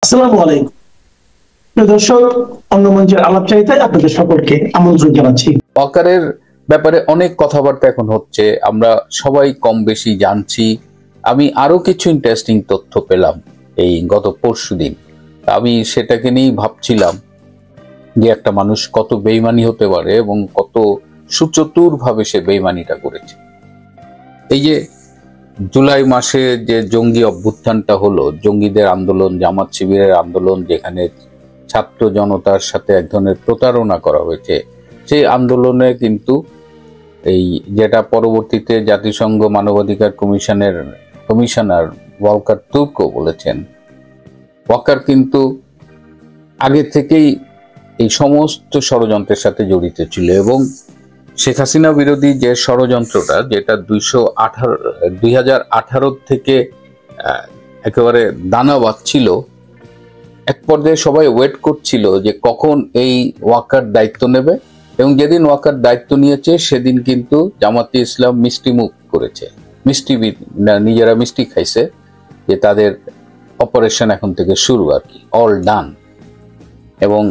আসসালামু আলাইকুম প্রিয় দর্শক, অন্য মঞ্চের আলাপচারিতায় আপনাদের সকলকে আমন্ত্রণ জানাচ্ছি। ওয়াকারের ব্যাপারে অনেক কথাবার্তা এখন হচ্ছে, আমরা সবাই কম বেশি জানছি। আমি আরো কিছু ইন্টারেস্টিং তথ্য পেলাম এই গত পরশুদিন। আমি সেটাকে নিয়েই ভাবছিলাম যে একটা মানুষ কত বেইমানি হতে পারে এবং কত সুচতুর ভাবে সে বেইমানিটা করেছে। এই যে জুলাই মাসে যে জঙ্গি অভ্যুত্থানটা হলো, জঙ্গিদের আন্দোলন, জামাত শিবিরের আন্দোলন, যেখানে ছাত্র জনতার সাথে এক ধরনের প্রতারণা করা হয়েছে, সেই আন্দোলনে কিন্তু এই যেটা পরবর্তীতে জাতিসংঘ মানবাধিকার কমিশনার ওয়াকার তুর্কও বলেছেন, ওয়াকার কিন্তু আগে থেকেই এই সমস্ত ষড়যন্ত্রের সাথে জড়িত ছিল এবং শেখ হাসিনা বিরোধী যে ষড়যন্ত্রটা, যেটা 2018 থেকে একেবারে দানা বাঁধছিল, এক পর্যায়ে সবাই ওয়েট করছিল যে কখন এই ওয়াকার দায়িত্ব নেবে। এবং যেদিন ওয়াকার দায়িত্ব নিয়েছে সেদিন কিন্তু জামাতে ইসলাম মিষ্টি মুখ করেছে, নিজেরা মিষ্টি খাইছে যে তাদের অপারেশন এখন থেকে শুরু, আর কি অল ডান। এবং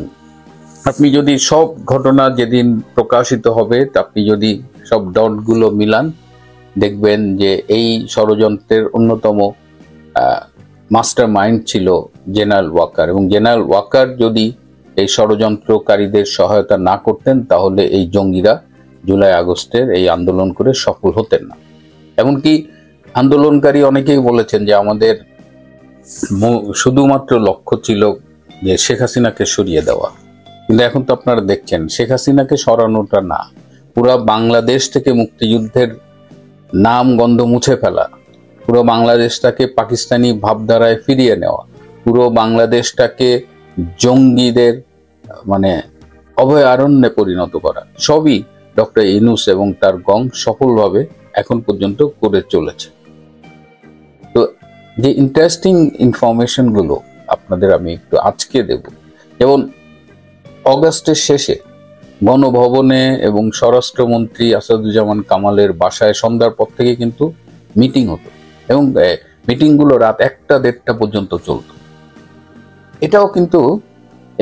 আপনি যদি সব ঘটনা যেদিন প্রকাশিত হবে, আপনি যদি সব ডটগুলো মিলান, দেখবেন যে এই ষড়যন্ত্রের অন্যতম মাস্টার মাইন্ড ছিল জেনারেল ওয়াকার। এবং জেনারেল ওয়াকার যদি এই ষড়যন্ত্রকারীদের সহায়তা না করতেন, তাহলে এই জঙ্গিরা জুলাই আগস্টের এই আন্দোলন করে সফল হতেন না। এমনকি আন্দোলনকারী অনেকেই বলেছেন যে আমাদের শুধুমাত্র লক্ষ্য ছিল যে শেখ হাসিনাকে সরিয়ে দেওয়া। কিন্তু এখন তো আপনারা দেখছেন শেখ হাসিনাকে সরানোটা না, পুরো বাংলাদেশ থেকে মুক্তিযুদ্ধের নাম গন্ধ মুছে ফেলা, পুরো বাংলাদেশটাকে পাকিস্তানি ভাবধারায় ফিরিয়ে নেওয়া, পুরো বাংলাদেশটাকে জঙ্গিদের অভয়ারণ্যে পরিণত করা, সবই ডক্টর ইউনূস এবং তার গং সফলভাবে এখন পর্যন্ত করে চলেছে। তো যে ইন্টারেস্টিং ইনফরমেশন গুলো আপনাদের আমি একটু আজকে দেব, যেমন অগাস্টের শেষে গণভবনে এবং স্বরাষ্ট্রমন্ত্রী আসাদুজ্জামান কামালের বাসায় সন্ধ্যার পর থেকে কিন্তু মিটিং হতো এবং মিটিংগুলো রাত 1টা-1:30 পর্যন্ত চলত। এটাও কিন্তু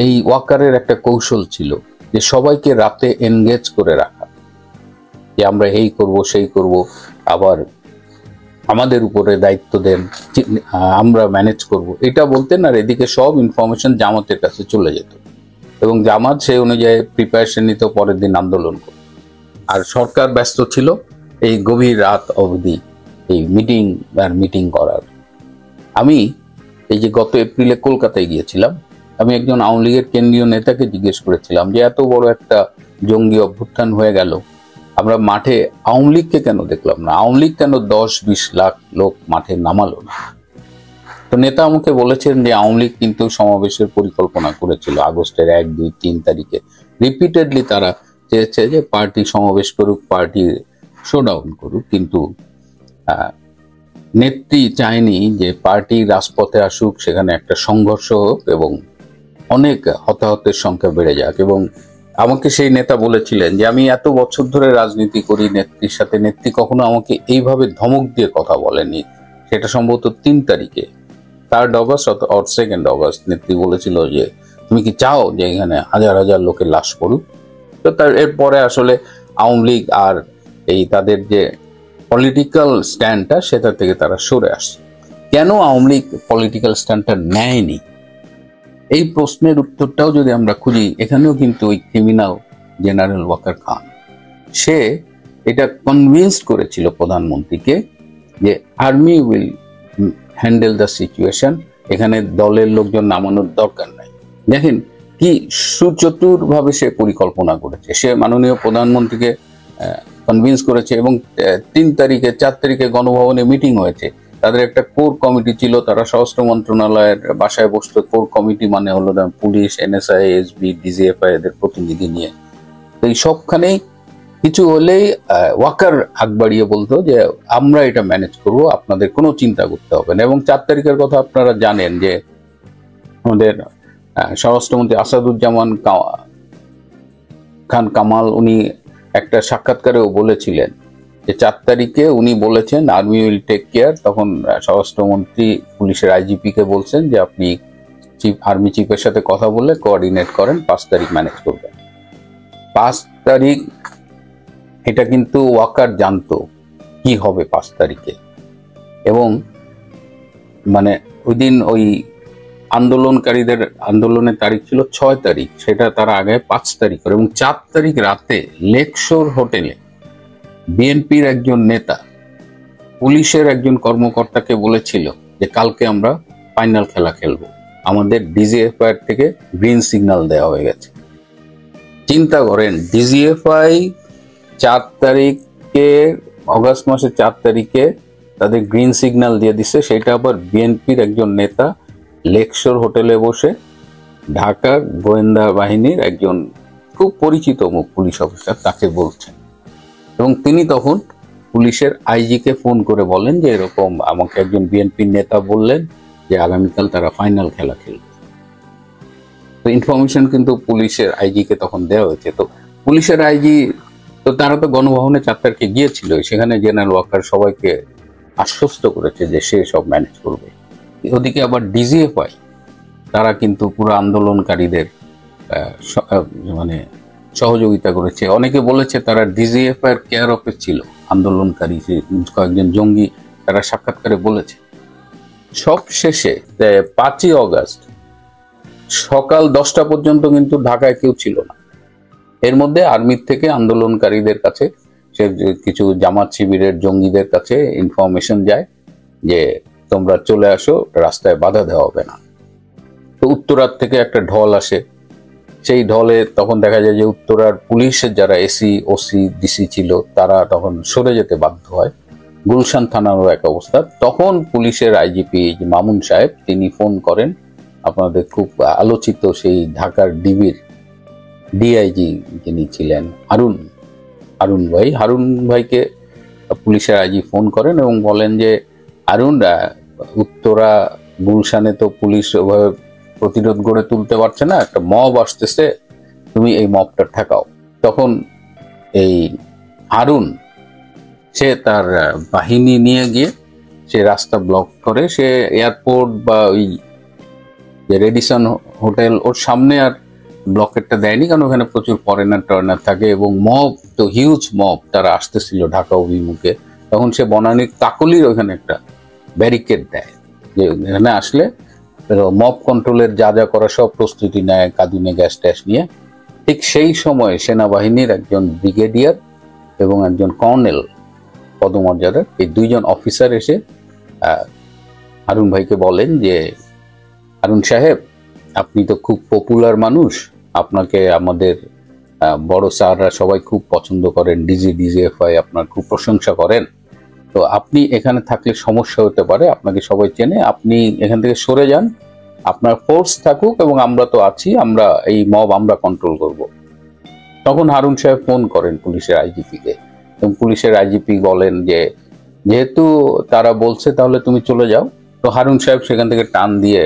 এই ওয়াকারের একটা কৌশল ছিল যে সবাইকে রাতে এনগেজ করে রাখা, যে আমরা এই করব সেই করব, আবার আমাদের উপরে দায়িত্ব দেন, আমরা ম্যানেজ করব, এটা বলতেন। আর এদিকে সব ইনফরমেশন জামাতের কাছে চলে যেত এবং জামাত সেই অনুযায়ী প্রিপারেশন নিত, পরের দিন আন্দোলন করত। আর সরকার ব্যস্ত ছিল এই গভীর রাত অবধি এই মিটিং করার। আমি এই যে গত এপ্রিলে কলকাতায় গিয়েছিলাম, আমি একজন আওয়ামী লীগের কেন্দ্রীয় নেতাকে জিজ্ঞেস করেছিলাম যে এত বড় একটা জঙ্গি অভ্যুত্থান হয়ে গেল, আমরা মাঠে আওয়ামী লীগকে কেন দেখলাম না, আওয়ামী লীগ কেন 10-20 লাখ লোক মাঠে নামালো না? তো নেতা আমাকে বলেছেন যে আওয়ামী লীগ কিন্তু সমাবেশের পরিকল্পনা করেছিল আগস্টের 1, 2, 3 তারিখে। রিপিটেডলি তারা চেয়েছে যে পার্টি সমাবেশ করুক, পার্টি শোডাউন করুক, কিন্তু নেত্রী চায়নি যে পার্টি রাজপথে আসুক, সেখানে একটা সংঘর্ষ হোক এবং অনেক হতাহতের সংখ্যা বেড়ে যাক। এবং আমাকে সেই নেতা বলেছিলেন যে আমি এত বছর ধরে রাজনীতি করি নেত্রীর সাথে, নেত্রী কখনো আমাকে এইভাবে ধমক দিয়ে কথা বলেনি। সেটা সম্ভবত 3 তারিখে, 3 অগস্ট অর 2 অগস্ট, নেত্রী বলেছিল যে তুমি কি চাও যে এখানে হাজার হাজার লোকের লাশ পড়ুক? তো তার এরপরে আসলে আওয়ামী লীগ আর এই তাদের যে পলিটিক্যাল স্ট্যান্ডটা, সেটা থেকে তারা সরে আসছে। কেন আওয়ামী লীগ পলিটিক্যাল স্ট্যান্ডটা নেয়নি, এই প্রশ্নের উত্তরটাও যদি আমরা খুঁজি, এখানেও কিন্তু ওই ক্রিমিনাল জেনারেল ওয়াকার খান, সে এটা কনভিন্সড করেছিল প্রধানমন্ত্রীকে যে army will handle the situation, এখানে দলের লোকজন নামানোর দরকার নাই। দেখেন কি সুচতুর ভাবে সে পরিকল্পনা করেছে। সে মাননীয় প্রধানমন্ত্রীকে কনভিন্স করেছে এবং 3 তারিখে 4 তারিখে গণভবনে মিটিং হয়েছে। তাদের একটা কোর কমিটি ছিল, তারা স্বরাষ্ট্র মন্ত্রণালয়ের বাসায় বসতো। কোর কমিটি মানে হলো পুলিশ, NSI, SB, DGFI এদের প্রতিনিধি নিয়ে। তো এই সবখানেই কিছু হলেই ওয়াকার আগ বাড়িয়ে বলতো যে আমরা এটা ম্যানেজ করব, আপনাদের কোনো চিন্তা করতে হবে না। এবং 4 তারিখের কথা আপনারা জানেন যে আমাদের স্বরাষ্ট্রমন্ত্রী আসাদুজ্জামান খান কামাল, উনি একটা সাক্ষাৎকারেও বলেছিলেন যে 4 তারিখে উনি বলেছেন আর্মি উইল টেক কেয়ার। তখন স্বরাষ্ট্রমন্ত্রী পুলিশের IGP কে বলছেন যে আপনি আর্মি চিফের সাথে কথা বলে কোঅর্ডিনেট করেন 5 তারিখ ম্যানেজ করবেন। 5 তারিখ এটা কিন্তু ওয়াকার জানতো কি হবে 5 তারিখে, এবং মানে ওই দিন ওই আন্দোলনকারীদের আন্দোলনের তারিখ ছিল 6 তারিখ, সেটা তারা আগে 5 তারিখ করে, এবং 4 তারিখ রাতে লেকশোর হোটেলে বিএনপির একজন নেতা পুলিশের একজন কর্মকর্তাকে বলেছিল যে কালকে আমরা ফাইনাল খেলা খেলবো, আমাদের ডিজিএফআই থেকে গ্রিন সিগন্যাল দেওয়া হয়ে গেছে। চিন্তা করেন, ডিজিএফআই 4 তারিখে, অগাস্ট মাসের 4 তারিখে তাদের গ্রিন সিগন্যাল দিয়ে দিছে, সেটা আবার বিএনপির একজন নেতা লেকশোর হোটেলে বসে ঢাকার গোয়েন্দা বাহিনীর একজন খুব পরিচিত মুখ পুলিশ অফিসার তাকে বলছেন, এবং তিনি তখন পুলিশের আইজিকে ফোন করে বলেন যে এরকম আমাকে একজন বিএনপির নেতা বললেন যে আগামীকাল তারা ফাইনাল খেলা খেলবে। তো ইনফরমেশন কিন্তু পুলিশের আইজিকে তখন দেওয়া হয়েছে। তো পুলিশের আইজি তো তারা তো গণভবনে 4 তারিখে গিয়েছিল, সেখানে জেনারেল ওয়াকার সবাইকে আশ্বস্ত করেছে যে সে সব ম্যানেজ করবে। ওদিকে আবার ডিজিএফআই তারা কিন্তু পুরো আন্দোলনকারীদের মানে সহযোগিতা করেছে। অনেকে বলেছে তারা ডিজিএফআই এর কেয়ার অফে ছিল, আন্দোলনকারী কয়েকজন জঙ্গি তারা সাক্ষাৎকারে বলেছে। সব শেষে 5ই অগাস্ট সকাল 10টা পর্যন্ত কিন্তু ঢাকায় কেউ ছিল না। এর মধ্যে আর্মির থেকে আন্দোলনকারীদের কাছে, সে কিছু জামাত শিবিরের জঙ্গিদের কাছে ইনফরমেশন যায় যে তোমরা চলে আসো, রাস্তায় বাধা দেওয়া হবে না। তো উত্তরার থেকে একটা ঢল আসে, সেই ঢলে তখন দেখা যায় যে উত্তরার পুলিশের যারা এসি ওসি ডিসি ছিল তারা তখন সরে যেতে বাধ্য হয়। গুলশান থানারও এক অবস্থা। তখন পুলিশের আইজিপি মামুন সাহেব তিনি ফোন করেন আপনাদের খুব আলোচিত সেই ঢাকার ডিবির ডিআইজি যিনি ছিলেন হারুন ভাইকে পুলিশের আইজি ফোন করেন এবং বলেন যে হারুন, উত্তরা গুলশানে তো পুলিশ ওভাবে প্রতিরোধ গড়ে তুলতে পারছে না, একটা মব আসতেছে, তুমি এই মবটা ঠেকাও। তখন এই হারুন সে তার বাহিনী নিয়ে গিয়ে সে রাস্তা ব্লক করে, সে এয়ারপোর্ট বা ওই যে রেডিসন হোটেল ওর সামনে আর ব্লকেটটা দেয়নি, কারণ ওখানে প্রচুর ফরেনার থাকে এবং মব তো হিউজ মব তারা আসতেছিল ঢাকা অভিমুখে। তখন সে বনানীর কাকলির ওখানে একটা ব্যারিকেড দেয় যে এখানে আসলে মব কন্ট্রোলের যা যা করা সব প্রস্তুতি নেয়, কাঁদুনে গ্যাস ট্যাস নিয়ে। ঠিক সেই সময় সেনাবাহিনীর একজন ব্রিগেডিয়ার এবং একজন কর্নেল পদমর্যাদার এই 2 জন অফিসার এসে হারুন ভাইকে বলেন যে হারুন সাহেব, আপনি তো খুব পপুলার মানুষ, আপনাকে আমাদের বড় স্যাররা সবাই খুব পছন্দ করেন, ডিজিএফআই আপনার খুব প্রশংসা করেন, তো আপনি এখানে থাকলে সমস্যা হতে পারে, আপনাকে সবাই চেনে, আপনি এখান থেকে সরে যান, আপনার ফোর্স থাকুক এবং আমরা তো আছি, আমরা এই মব আমরা কন্ট্রোল করব। তখন হারুন সাহেব ফোন করেন পুলিশের আইজিপিকে এবং পুলিশের আইজিপি বলেন যে যেহেতু তারা বলছে তাহলে তুমি চলে যাও। তো হারুন সাহেব সেখান থেকে টান দিয়ে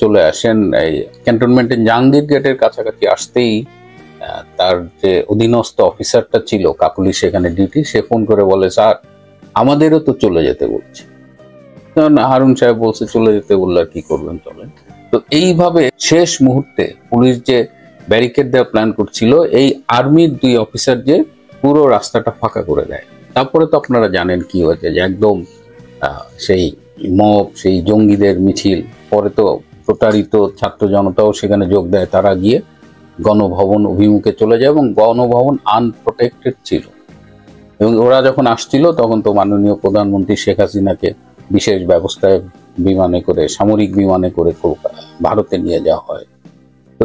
চলে আসেন। এই ক্যান্টনমেন্টের জাহাঙ্গীর গেটের কাছাকাছি আসতেই তার যে অধীনস্থ অফিসারটা ছিল কাকুলি সেখানে ডিউটি, সে ফোন করে বলে স্যার আমাদেরও তো চলে যেতে বলছে। হারুন সাহেব বলছে চলে যেতে বললে আর কি করবেন, চলেন। তো এইভাবে শেষ মুহূর্তে পুলিশ যে ব্যারিকেড দেওয়ার প্ল্যান করছিল, এই আর্মির 2 অফিসার যে পুরো রাস্তাটা ফাঁকা করে দেয়। তারপরে তো আপনারা জানেন কি হয়েছে, যে একদম সেই মব, সেই জঙ্গিদের মিছিল, পরে তো প্রতারিত ছাত্র জনতাও সেখানে যোগ দেয়, তারা গিয়ে গণভবন অভিমুখে চলে যায় এবং গণভবন আনপ্রোটেক্টেড ছিল। এবং ওরা যখন আসছিল তখন তো মাননীয় প্রধানমন্ত্রী শেখ হাসিনাকে বিশেষ ব্যবস্থায় বিমানে করে, সামরিক বিমানে করে ভারতে নিয়ে যাওয়া হয়। তো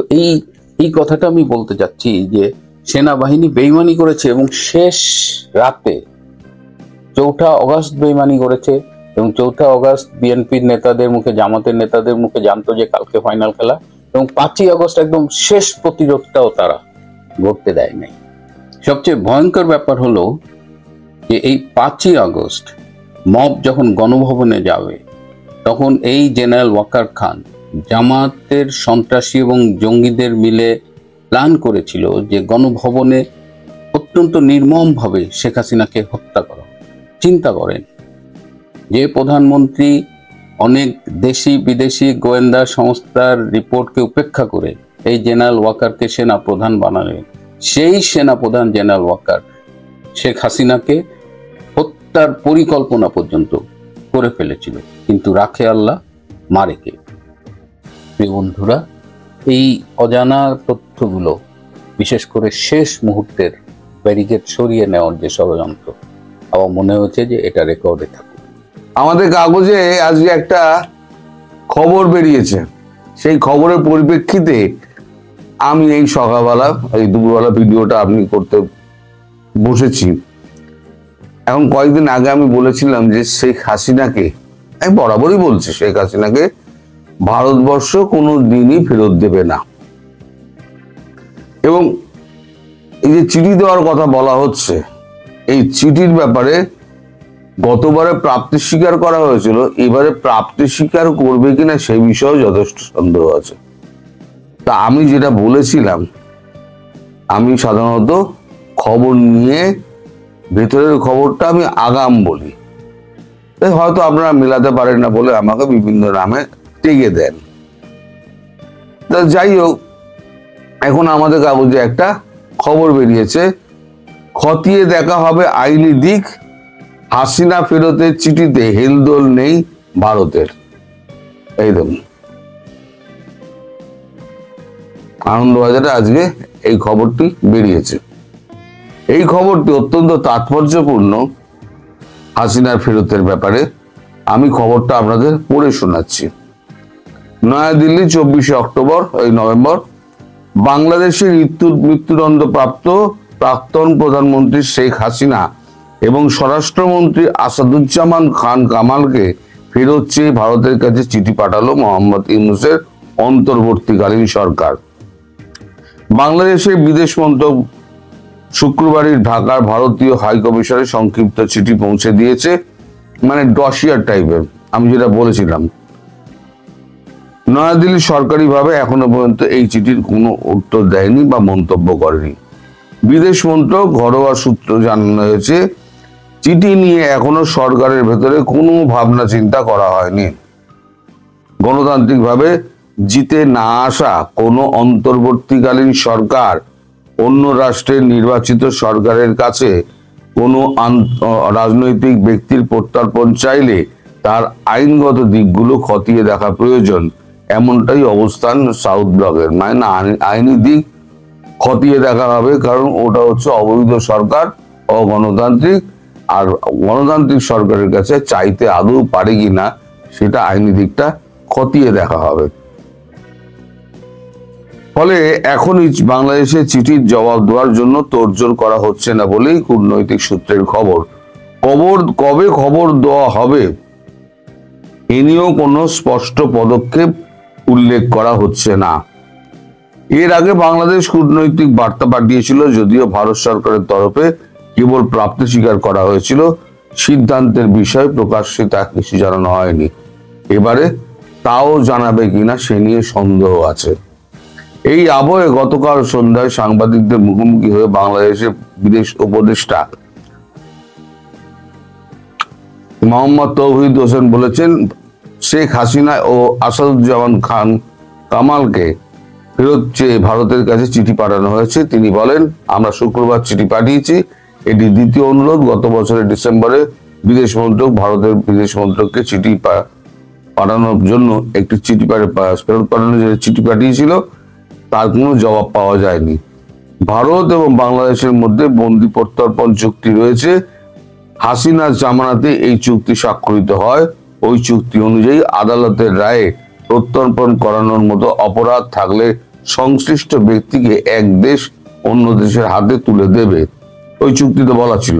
এই কথাটা আমি বলতে চাচ্ছি যে সেনাবাহিনী বেইমানি করেছে এবং শেষ রাতে 4 অগাস্ট বেইমানি করেছে এবং 4 অগাস্ট বিএনপির নেতাদের মুখে, জামাতের নেতাদের মুখে জানতো যে কালকে ফাইনাল খেলা, এবং 5ই আগস্ট একদম শেষ প্রতিরোধটাও তারা গড়তে দেয় নাই। সবচেয়ে ভয়ঙ্কর ব্যাপার হলো যে এই 5ই আগস্ট মব যখন গণভবনে যাবে তখন এই জেনারেল ওয়াকার খান জামাতের সন্ত্রাসী এবং জঙ্গিদের মিলে প্ল্যান করেছিল যে গণভবনে অত্যন্ত নির্মমভাবে শেখ হাসিনাকে হত্যা করা। চিন্তা করেন, যে প্রধানমন্ত্রী অনেক দেশি বিদেশি গোয়েন্দা সংস্থার রিপোর্টকে উপেক্ষা করে এই জেনারেল ওয়াকারকে সেনা প্রধান বানালেন। সেই সেনা প্রধান জেনারেল ওয়াকার শেখ হাসিনাকে হত্যার পরিকল্পনা পর্যন্ত করে ফেলেছিল, কিন্তু রাখে আল্লাহ মারে কে। প্রিয় বন্ধুরা, এই অজানা তথ্যগুলো, বিশেষ করে শেষ মুহূর্তের ব্যারিকেড সরিয়ে নেওয়ার যে ষড়যন্ত্র, আমার মনে হচ্ছে যে এটা রেকর্ডে থাকে। আমাদের কাগজে আজকে একটা খবর বেরিয়েছে, সেই খবরের পরিপ্রেক্ষিতে আমি এই সকালবেলা এই দুপুরবেলা ভিডিওটা আপনি করতে বসেছি। এখন কয়েকদিন আগে আমি বলেছিলাম যে শেখ হাসিনাকে, আমি বরাবরই বলছি, শেখ হাসিনাকে ভারতবর্ষ কোনো দিনই ফেরত দেবে না। এবং এই যে চিঠি দেওয়ার কথা বলা হচ্ছে, এই চিঠির ব্যাপারে গতবারে প্রাপ্তি স্বীকার করা হয়েছিল, এবারে প্রাপ্তি স্বীকার করবে কিনা সেই বিষয়েও যথেষ্ট সন্দেহ আছে। তা আমি যেটা বলেছিলাম, আমি সাধারণত খবর নিয়ে ভেতরের খবরটা আমি আগাম বলি, তাই হয়তো আপনারা মেলাতে পারেন না বলে আমাকে বিভিন্ন নামে টেকে দেন। তা যাই হোক, এখন আমাদের কাগজে একটা খবর বেরিয়েছে, খতিয়ে দেখা হবে আইনি দিক, হাসিনা ফেরতের চিঠিতে হেলদোল নেই ভারতের। এই দেখুন, আনন্দবাজারে আজকে এই খবরটি বেরিয়েছে। এই খবরটি অত্যন্ত তাৎপর্যপূর্ণ হাসিনার ফেরতের ব্যাপারে। আমি খবরটা আপনাদের পড়ে শোনাচ্ছি। নয়াদিল্লি 24 অক্টোবর, এই নভেম্বর, বাংলাদেশের মৃত্যুদণ্ড প্রাপ্ত প্রাক্তন প্রধানমন্ত্রী শেখ হাসিনা এবং স্বরাষ্ট্রমন্ত্রী আসাদুজ্জামান খান কামালকে ফেরত চেয়ে ভারতের কাছে চিঠি পাঠালো মোহাম্মদ ইউনূসের অন্তর্বর্তীকালীন সরকার। বাংলাদেশের বিদেশ মন্ত্রক শুক্রবারই ঢাকার ভারতীয় হাই কমিশনে সংক্ষিপ্ত চিঠি পৌঁছে দিয়েছে, মানে ডসিয়ার টাইপের, আমি যেটা বলেছিলাম। নয়াদিল্লি সরকারিভাবে এখনো পর্যন্ত এই চিঠির কোনো উত্তর দেয়নি বা মন্তব্য করেনি। বিদেশ মন্ত্রক ঘরোয়া সূত্র জানানো হয়েছে, চিঠি নিয়ে এখনো সরকারের ভেতরে কোনো ভাবনা চিন্তা করা হয়নি। গণতান্ত্রিকভাবে জিতে না আসা কোনো অন্তর্বর্তীকালীন সরকার অন্য রাষ্ট্রের নির্বাচিত সরকারের কাছে কোনো রাজনৈতিক ব্যক্তির প্রত্যর্পণ চাইলে তার আইনগত দিকগুলো খতিয়ে দেখা প্রয়োজন, এমনটাই অবস্থান সাউথ ব্লকের। মানে আইনি দিক খতিয়ে দেখা হবে, কারণ ওটা হচ্ছে অবৈধ সরকার, অগণতান্ত্রিক, আর গণতান্ত্রিক সরকারের কাছে চাইতে আদৌ পারে কিনা সেটা আইনি দিকটা খতিয়ে দেখা হবে। ফলে এখনই বাংলাদেশের চিঠির জবাব দেওয়ার জন্য তোড়জোড় করা হচ্ছে না বলেই কূটনৈতিক সূত্রের খবর। কবে খবর দেওয়া হবে এ নিয়েও কোনো স্পষ্ট পদক্ষেপ উল্লেখ করা হচ্ছে না। এর আগে বাংলাদেশ কূটনৈতিক বার্তা পাঠিয়েছিল, যদিও ভারত সরকারের তরফে কেবল প্রাপ্তি স্বীকার করা হয়েছিল, সিদ্ধান্তের বিষয় প্রকাশ্যে তা কিছু জানানো হয়নি। এবারে তাও জানাবে কিনা সে নিয়ে সন্দেহ আছে। এই আবহে গতকাল সন্ধ্যায় সাংবাদিকদের মুখোমুখি হয়ে বাংলাদেশের বিদেশ উপদেষ্টা মোহাম্মদ তৌহিদ হোসেন বলেছেন, শেখ হাসিনা ও আসাদুজ্জামান খান কামালকে ফেরত চেয়ে ভারতের কাছে চিঠি পাঠানো হয়েছে। তিনি বলেন, আমরা শুক্রবার চিঠি পাঠিয়েছি, এটি দ্বিতীয় অনুরোধ। গত বছরের ডিসেম্বরে বিদেশ মন্ত্রক ভারতের বিদেশ মন্ত্রককে চিঠি পাঠানোর জন্য একটি চিঠি ফেরত পাঠানোর জন্য চিঠি পাঠিয়েছিল, তার কোনো জবাব পাওয়া যায়নি। ভারত এবং বাংলাদেশের মধ্যে বন্দি প্রত্যর্পণ চুক্তি রয়েছে। হাসিনার জামানাতে এই চুক্তি স্বাক্ষরিত হয়। ওই চুক্তি অনুযায়ী আদালতের রায়ে প্রত্যর্পণ করানোর মতো অপরাধ থাকলে সংশ্লিষ্ট ব্যক্তিকে এক দেশ অন্য দেশের হাতে তুলে দেবে, ওই চুক্তিতে বলা ছিল।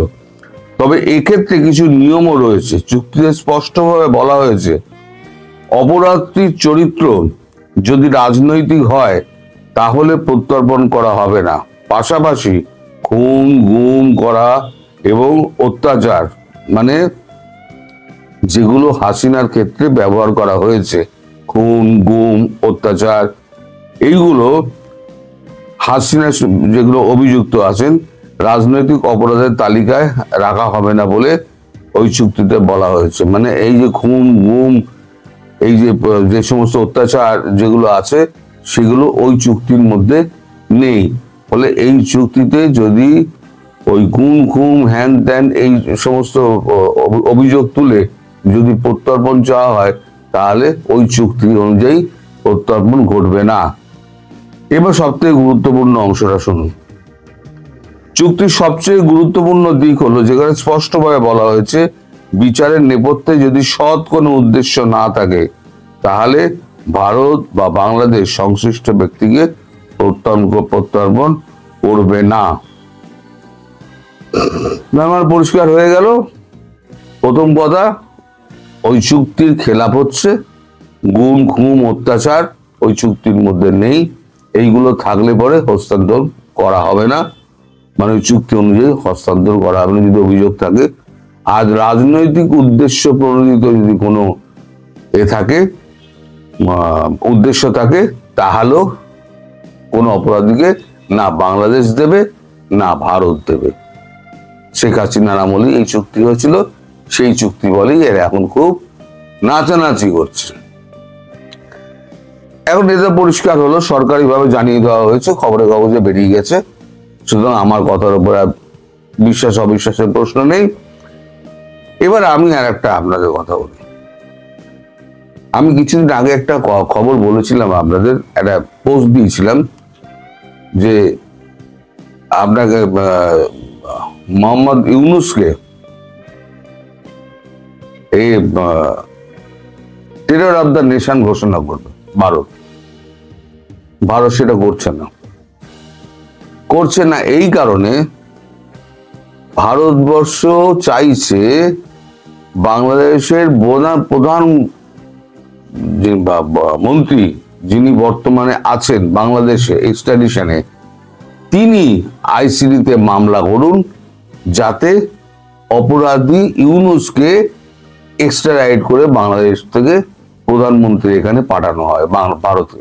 তবে এক্ষেত্রে কিছু নিয়মও রয়েছে। চুক্তিতে স্পষ্টভাবে বলা হয়েছে, অপরাধটির চরিত্র যদি রাজনৈতিক হয় তাহলে প্রত্যর্পণ করা হবে না। পাশাপাশি খুন, গুম করা এবং অত্যাচার, মানে যেগুলো হাসিনার ক্ষেত্রে ব্যবহার করা হয়েছে, খুন, গুম, অত্যাচার, এইগুলো হাসিনা যেগুলো অভিযুক্ত আছেন রাজনৈতিক অপরাধের তালিকায় রাখা হবে না বলে ওই চুক্তিতে বলা হয়েছে। মানে এই যে খুন, গুম, এই যে যে সমস্ত অত্যাচার যেগুলো আছে সেগুলো ওই চুক্তির মধ্যে নেই। ফলে এই চুক্তিতে যদি ওই গুম খুম হ্যান ত্যান এই সমস্ত অভিযোগ তুলে যদি প্রত্যর্পণ চাওয়া হয় তাহলে ওই চুক্তি অনুযায়ী প্রত্যর্পণ ঘটবে না। এবার সবথেকে গুরুত্বপূর্ণ অংশটা শুনুন। চুক্তির সবচেয়ে গুরুত্বপূর্ণ দিক হলো যেখানে স্পষ্টভাবে বলা হয়েছে বিচারের নেপথ্যে যদি সৎ কোনো উদ্দেশ্য না থাকে তাহলে ভারত বা বাংলাদেশ সংশ্লিষ্ট ব্যক্তিকে প্রত্যর্পণ করবে না। আমার পরিষ্কার হয়ে গেল, প্রথম কথা ওই চুক্তির খেলাপ হচ্ছে, গুম খুম অত্যাচার ওই চুক্তির মধ্যে নেই, এইগুলো থাকলে পরে হস্তান্তর করা হবে না, মানে ওই চুক্তি অনুযায়ী হস্তান্তর করা হবে না যদি অভিযোগ থাকে। আর রাজনৈতিক উদ্দেশ্য প্রণোদিত যদি কোনো থাকে উদ্দেশ্য থাকে তাহলেও কোনো অপরাধীকে না বাংলাদেশ দেবে না ভারত দেবে। শেখ হাসিনার আমলে এই চুক্তি হয়েছিল, সেই চুক্তি বলেই এরা এখন খুব নাচানাচি করছে। এখন এটা পরিষ্কার হলো, সরকারিভাবে জানিয়ে দেওয়া হয়েছে, খবরে কাগজে বেরিয়ে গেছে, সুতরাং আমার কথার উপর বিশ্বাস অবিশ্বাসের প্রশ্ন নেই। এবার আমি আর একটা আপনাদের কথা বলি। আমি কিছুদিন আগে একটা খবর বলেছিলাম আপনাদের, একটা পোস্ট দিয়েছিলাম যে আপনাকে মোহাম্মদ ইউনূসকে এই টেরর অফ দ্য নেশন ঘোষণা করবে ভারত। ভারত সেটা করছে না এই কারণে ভারতবর্ষ চাইছে বাংলাদেশের প্রধান মন্ত্রী যিনি বর্তমানে আছেন বাংলাদেশে এক্সট্রাডিশনে, তিনি আইসিডিতে মামলা করুন যাতে অপরাধী ইউনূসকে এক্সট্রাডাইট করে বাংলাদেশ থেকে প্রধানমন্ত্রী এখানে পাঠানো হয় ভারতে।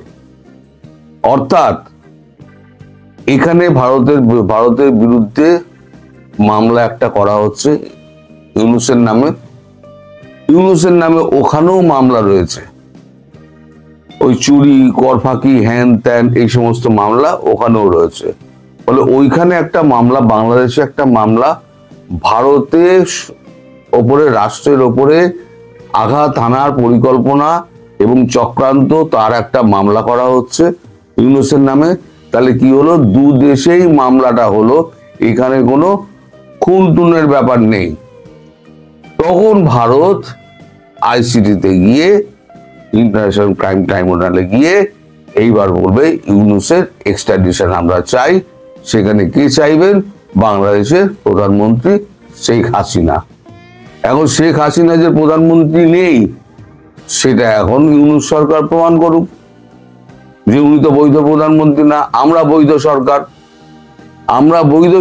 অর্থাৎ এখানে ভারতের বিরুদ্ধে মামলা একটা করা হচ্ছে ইউনূসের নামে, ওখানেও মামলা রয়েছে, ওই চুরি কর ফাঁকি হ্যান ত্যান এই সমস্ত মামলা ওখানেও রয়েছে। ফলে ওইখানে একটা মামলা, বাংলাদেশে একটা মামলা, ভারতের ওপরে রাষ্ট্রের ওপরে আঘাত হানার পরিকল্পনা এবং চক্রান্ত তার একটা মামলা করা হচ্ছে ইউনূসের নামে। তাহলে কি হলো, দু দেশেই মামলাটা হলো, এখানে কোনো খুন টুনের ব্যাপার নেই। তখন ভারত আইসিটিতে গিয়ে, ইন্টারন্যাশনাল ক্রাইম ট্রাইব্যুনালে গিয়ে এইবার বলবে ইউনূসের এক্সট্রাডিশন আমরা চাই। সেখানে কে চাইবেন? বাংলাদেশের প্রধানমন্ত্রী শেখ হাসিনা। এখন শেখ হাসিনা যে প্রধানমন্ত্রী নেই সেটা এখন ইউনূস সরকার প্রমাণ করুক যে উনি তো বৈধ প্রধানমন্ত্রী না, আমরা বৈধ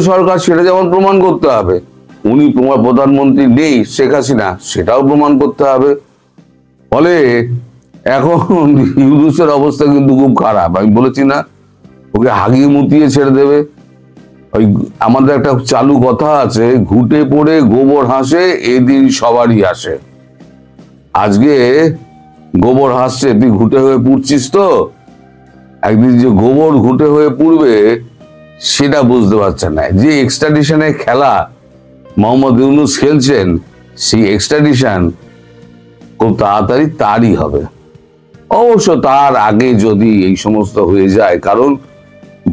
সরকার, সেটা যেমন প্রমাণ করতে হবে। উনি প্রধানমন্ত্রী নেই শেখ হাসিনা, সেটাও প্রমাণ করতে হবে। ফলে এখন ইউনূসের অবস্থা কিন্তু খুব খারাপ। আমি বলেছি না, ওকে হাগিয়ে মুতিয়ে ছেড়ে দেবে। ওই আমাদের একটা চালু কথা আছে, ঘুটে পড়ে গোবর হাসে এদিন সবারই আসে। আজকে গোবর হাসছে, তুই ঘুটে হয়ে পুড়ছিস, তো একদিন যে গোবর ঘুটে হয়ে পুড়বে সেটা বুঝতে পারছে না। যে এক্সট্রাডিশনের খেলা মোহাম্মদ ইউনূস খেলছেন, সেই এক্সট্রাডিশন খুব তাড়াতাড়ি তারই হবে। অবশ্য তার আগে যদি এই সমস্ত হয়ে যায়, কারণ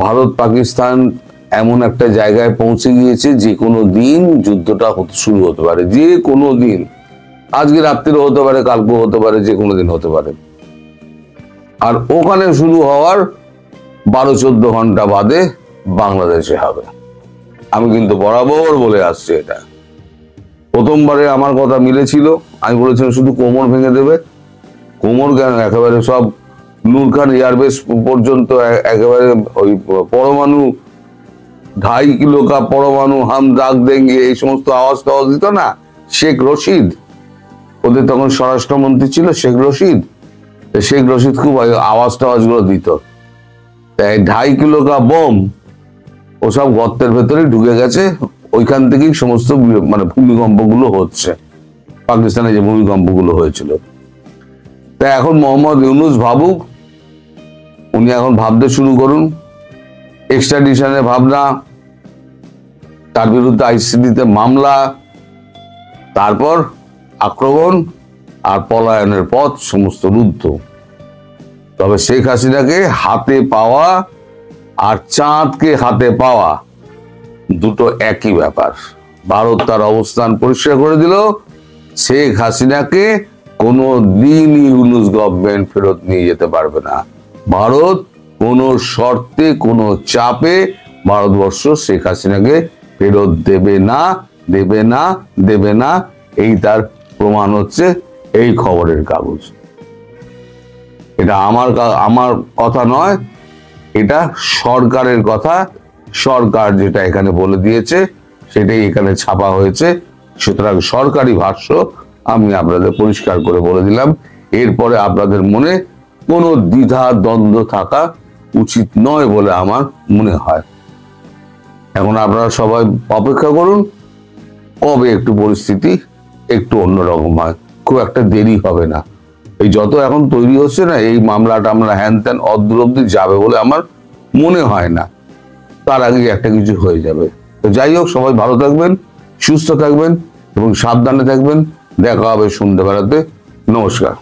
ভারত পাকিস্তান এমন একটা জায়গায় পৌঁছে গিয়েছে যে কোনো দিন যুদ্ধটা শুরু হতে পারে, যে কোনো দিন। আজকে রাত্রিও হতে পারে, কালকেও হতে পারে, যে কোনো দিন হতে পারে। আর ওখানে শুরু হওয়ার 12-14 ঘন্টা বাদে বাংলাদেশে হবে। আমি কিন্তু বরাবর বলে আসছি এটা। প্রথমবারে আমার কথা মিলেছিল, আমি বলেছিলাম শুধু কোমর ভেঙে দেবে। কোমর কেন, একেবারে সব নূর খান এয়ারবেস পর্যন্ত একেবারে ওই পরমাণু 2.5 কিলো কা পরমাণু হাম দাগ দেঙ্গে এই সমস্ত আওয়াজ টাওয়াজ দিত না শেখ রশিদ, ওদের তখন স্বরাষ্ট্রমন্ত্রী ছিল শেখ রশিদ খুব আওয়াজ টাওয়াজ গুলো দিত। 2.5 কিলো কা বোম ওসব গর্তের ভেতরে ঢুকে গেছে, ওইখান থেকেই সমস্ত মানে ভূমিকম্প গুলো হচ্ছে, পাকিস্তানে যে ভূমিকম্প গুলো হয়েছিল। তাই এখন মোহাম্মদ ইউনূস ভাবুক, উনি এখন ভাবতে শুরু করুন। এক্সট্রাডিশনের ভাবনা, তার বিরুদ্ধে আইসিসিতে মামলা, তারপর আক্রমণ আর পলায়নের পথ সমস্ত রুদ্ধ। তবে শেখ হাসিনাকে হাতে পাওয়া আর চাঁদকে হাতে পাওয়া দুটো একই ব্যাপার। ভারত তার অবস্থান পরিষ্কার করে দিল, শেখ হাসিনাকে কোনো দিনই ইউনূস গভর্নমেন্ট ফেরত নিয়ে যেতে পারবে না। ভারত কোনো শর্তে, কোনো চাপে ভারতবর্ষ শেখ হাসিনাকে ফেরত দেবে না, দেবে না, দেবে না। এই তার প্রমাণ হচ্ছে এই খবরের কাগজ। এটা আমার কথা নয়, এটা সরকারের কথা। সরকার যেটা এখানে বলে দিয়েছে সেটাই এখানে ছাপা হয়েছে। সুতরাং সরকারি ভাষ্য আমি আপনাদের পরিষ্কার করে বলে দিলাম। এরপরে আপনাদের মনে কোনো দ্বিধা দ্বন্দ্ব থাকা উচিত নয় বলে আমার মনে হয়। এখন আপনারা সবাই অপেক্ষা করুন কবে একটু পরিস্থিতি একটু অন্যরকম হয়। খুব একটা দেরি হবে না। এই যত এখন তৈরি হচ্ছে না, এই মামলাটা আমরা হ্যান ত্যান অদ্দূর অব্দি যাবে বলে আমার মনে হয় না। তার আগে একটা কিছু হয়ে যাবে। তো যাই হোক, সবাই ভালো থাকবেন, সুস্থ থাকবেন এবং সাবধানে থাকবেন। দেখা হবে সন্ধ্যেবেলাতে। নমস্কার।